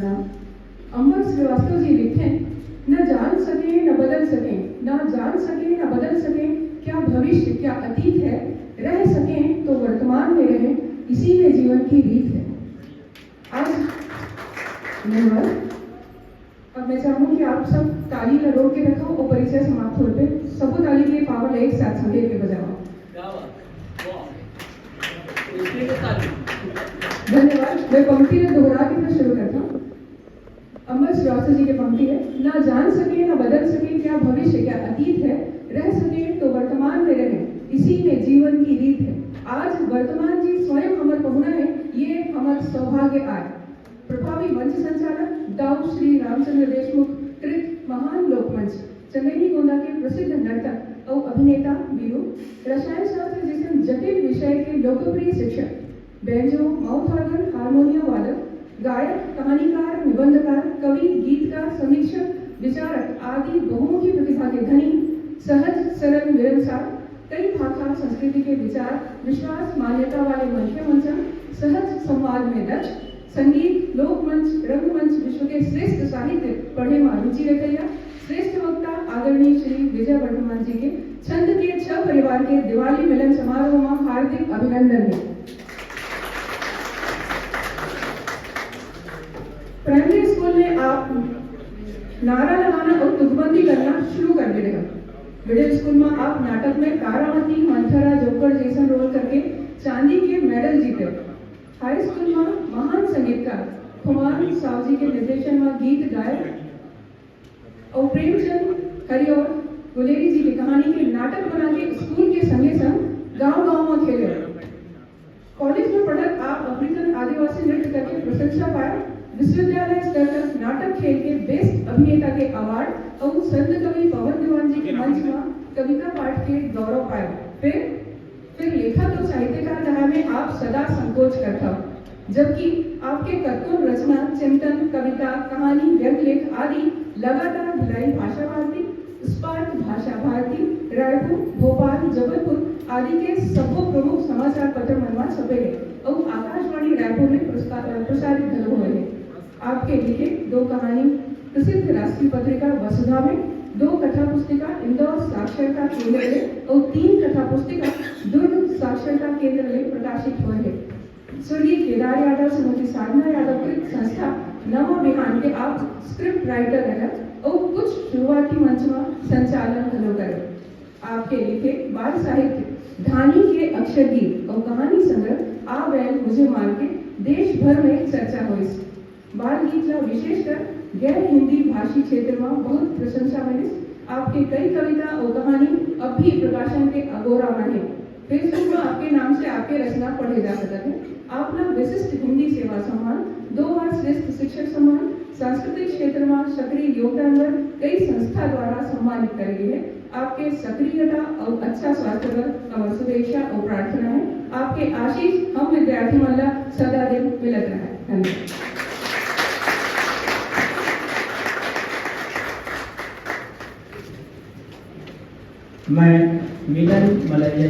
अमर श्रीवास्तव जी लिखते न जान सके न बदल सके, न जान सके न बदल सके, क्या भविष्य क्या अतीत है, रह सके तो वर्तमान में रहे, इसी में जीवन की रीत है। आज धन्यवाद। अब मैं चाहूँ कि आप सब ताली लगो के रखो और परिचय समाप्त होते सबको ताली के पावर एक साथ संगे के बजाओ। धन्यवाद। मैं पंक्ति में दोहरा के मैं शुरू करता हूँ। अमर श्रीवास्तव जी की पंक्ति है, ना जान सके ना बदल सके, क्या भविष्य क्या अतीत है, रह सके तो वर्तमान में रहे, इसी में जीवन की रीत है। आज वर्तमान जी स्वयं अमर पहुना है, ये हमारा सौभाग्य आय। प्रभावी मंच संचालक दाऊ श्री रामचंद्र देशमुख कृत महान लोकमंच चंदेरी गोंदा के प्रसिद्ध नर्तक और अभिनेता वीरू, रसायन शास्त्र जैसे जटिल विषय के लोकप्रिय शिक्षक, बैंजो, माउथ ऑर्गन, हारमोनियम वादक, गायक, कहानीकार, निबंधकार, कवि, गीतकार, समीक्षक, विचारक आदि बहुमुखी प्रतिभा के धनी, सहज सरल मिलनसार, कई भाषा संस्कृति के विचार, विश्वास मान्यता वाले मंच के मंचन, सहज संवाद में दक्ष, संगीत, लोकमंच, रंगमंच, विश्व के श्रेष्ठ साहित्य पढ़े में रुचि रखैया, श्रेष्ठ वक्ता आदरणीय श्री विजय वर्धमान जी के छंद के 6 परिवार के दिवाली मिलन समारोह में हार्दिक अभिनंदन है। प्राइमरी स्कूल में आप नारा लगाना और तुकबंदी करना शुरू कर दे रहे। मिडिल स्कूल में आप नाटक में तारामती, मंथरा, जोकर जैसा रोल करके चांदी के मेडल जीते। हाई स्कूल में महान संगीतकार कुमार साव जी के निर्देशन में गीत गाए और प्रेमचंद हरिऔर गुलेरी जी की कहानी के नाटक बना के स्कूल के संगे संग गांव-गांव में खेले। कॉलेज में पढ़त आप अफ्रीकन आदिवासी नृत्य करके प्रशंसा पाया। विश्वविद्यालय स्तर तक नाटक खेल के बेस्ट अभिनेता के अवार्ड और संत कवि पवन दीवान जी के मंच में कविता पाठ के गौरव पाया। फिर लेखक और साहित्यकार रहा में आप सदा संकोच करता हो, जबकि आपके कथन, रचना, चिंतन, कविता, कहानी, व्यंग्य लेख आदि लगातार भिलाई भाषा भारती, स्पार्क भाषा भारती, रायपुर, भोपाल, जबलपुर आदि के सबो प्रमुख समाचार पत्र मनवा छपे हैं और आकाशवाणी रायपुर में प्रसारित धलो हुए हैं। आपके लिखे 2 कहानी प्रसिद्ध राष्ट्रीय पत्रिका वसुधा में, 2 कथा पुस्तिका इंदौर साक्षरता केंद्र में और 3 कथा पुस्तिका दुर्ग साक्षरता केंद्र में प्रकाशित हुए हैं। स्वर्गीय केदार यादव, श्रीमती साधना यादव कृत संस्था नवा बिहान के आप स्क्रिप्ट राइटर रहे और कुछ शुरुआती मंच में संचालन हलो करे। आपके लिखे बाल साहित्य धानी के अक्षर गीत और कहानी संग्रह आ बैल मुझे मार के देश भर में चर्चा हुई। बाल गीत का विशेषकर गैर हिंदी भाषी क्षेत्र में बहुत प्रशंसा मिली। आपके कई कविता और कहानी अब भी प्रकाशन के अगोरा में है। फेसबुक में आपके नाम से आपके रचना पढ़े जा सकते हैं। आपने विशिष्ट हिंदी सेवा सम्मान, 2 बार श्रेष्ठ शिक्षक सम्मान, सांस्कृतिक क्षेत्र में सक्रिय योगदान पर कई संस्था द्वारा सम्मानित करे गए हैं। आपके सक्रियता और अच्छा स्वास्थ्य पर और शुभेच्छा और प्रार्थना है। आपके आशीष हम विद्यार्थी मल्ला सदा दिन मिलत रहे। धन्यवाद। मैं मिलन मलैया